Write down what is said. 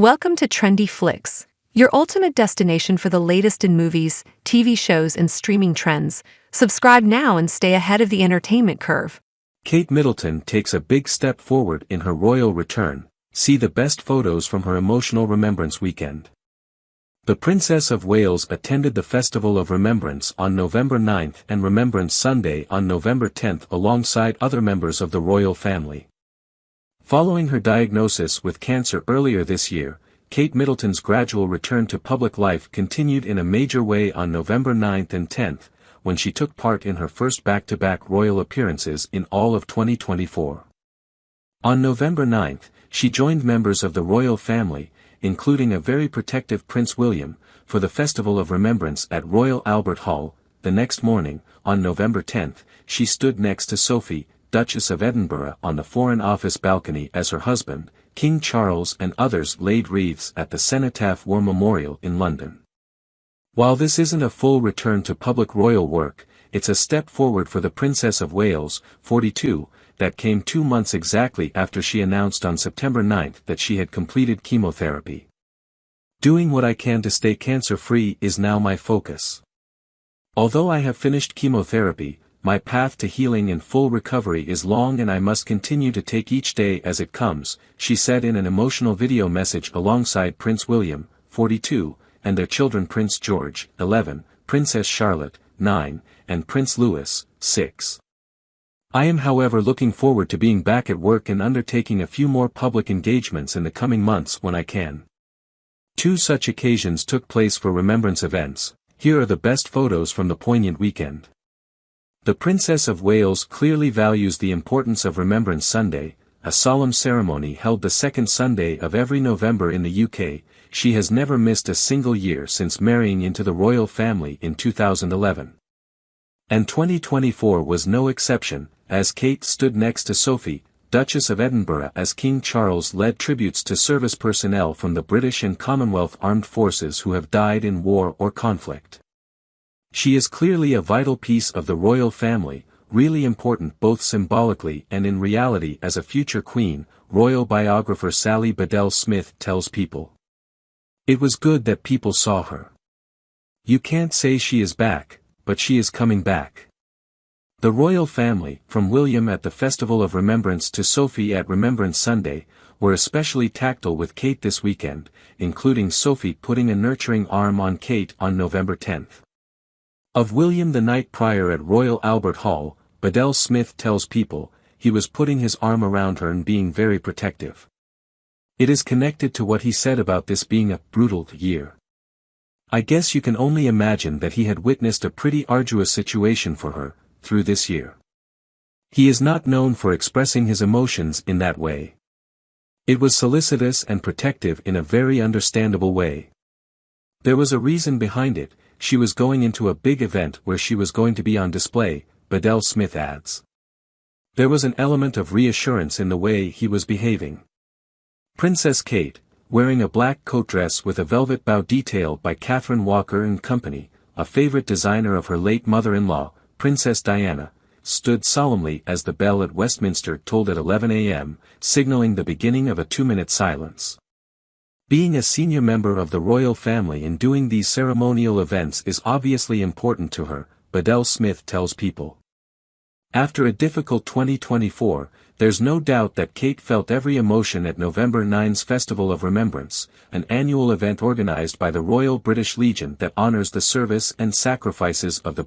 Welcome to Trendy Flix, your ultimate destination for the latest in movies, TV shows, and streaming trends. Subscribe now and stay ahead of the entertainment curve. Kate Middleton takes a big step forward in her royal return. See the best photos from her emotional Remembrance weekend. The Princess of Wales attended the Festival of Remembrance on November 9th and Remembrance Sunday on November 10th alongside other members of the royal family. Following her diagnosis with cancer earlier this year, Kate Middleton's gradual return to public life continued in a major way on November 9th and 10th, when she took part in her first back-to-back royal appearances in all of 2024. On November 9th, she joined members of the royal family, including a very protective Prince William, for the Festival of Remembrance at Royal Albert Hall. The next morning, on November 10th, she stood next to Sophie, Duchess of Edinburgh, on the Foreign Office balcony as her husband, King Charles, and others laid wreaths at the Cenotaph War Memorial in London. While this isn't a full return to public royal work, it's a step forward for the Princess of Wales, 42, that came 2 months exactly after she announced on September 9th that she had completed chemotherapy. "Doing what I can to stay cancer-free is now my focus. Although I have finished chemotherapy, my path to healing and full recovery is long and I must continue to take each day as it comes," she said in an emotional video message alongside Prince William, 42, and their children Prince George, 11, Princess Charlotte, 9, and Prince Louis, 6. "I am however looking forward to being back at work and undertaking a few more public engagements in the coming months when I can." 2 such occasions took place for Remembrance events. Here are the best photos from the poignant weekend. The Princess of Wales clearly values the importance of Remembrance Sunday, a solemn ceremony held the second Sunday of every November in the UK. She has never missed a single year since marrying into the royal family in 2011. And 2024 was no exception, as Kate stood next to Sophie, Duchess of Edinburgh, as King Charles led tributes to service personnel from the British and Commonwealth Armed Forces who have died in war or conflict. She is clearly a vital piece of the royal family, really important both symbolically and in reality as a future queen, royal biographer Sally Bedell-Smith tells People. "It was good that people saw her. You can't say she is back, but she is coming back." The royal family, from William at the Festival of Remembrance to Sophie at Remembrance Sunday, were especially tactile with Kate this weekend, including Sophie putting a nurturing arm on Kate on November 10th. Of William the night prior at Royal Albert Hall, Bedell-Smith tells People, he was putting his arm around her and being very protective. It is connected to what he said about this being a brutal year. "I guess you can only imagine that he had witnessed a pretty arduous situation for her, through this year. He is not known for expressing his emotions in that way. It was solicitous and protective in a very understandable way. There was a reason behind it. She was going into a big event where she was going to be on display," Bedell-Smith adds. There was an element of reassurance in the way he was behaving. Princess Kate, wearing a black coat dress with a velvet bow detail by Catherine Walker and Company, a favorite designer of her late mother-in-law, Princess Diana, stood solemnly as the bell at Westminster tolled at 11 a.m., signaling the beginning of a 2-minute silence. Being a senior member of the royal family and doing these ceremonial events is obviously important to her, Bedell-Smith tells People. After a difficult 2024, there's no doubt that Kate felt every emotion at November 9's Festival of Remembrance, an annual event organized by the Royal British Legion that honors the service and sacrifices of the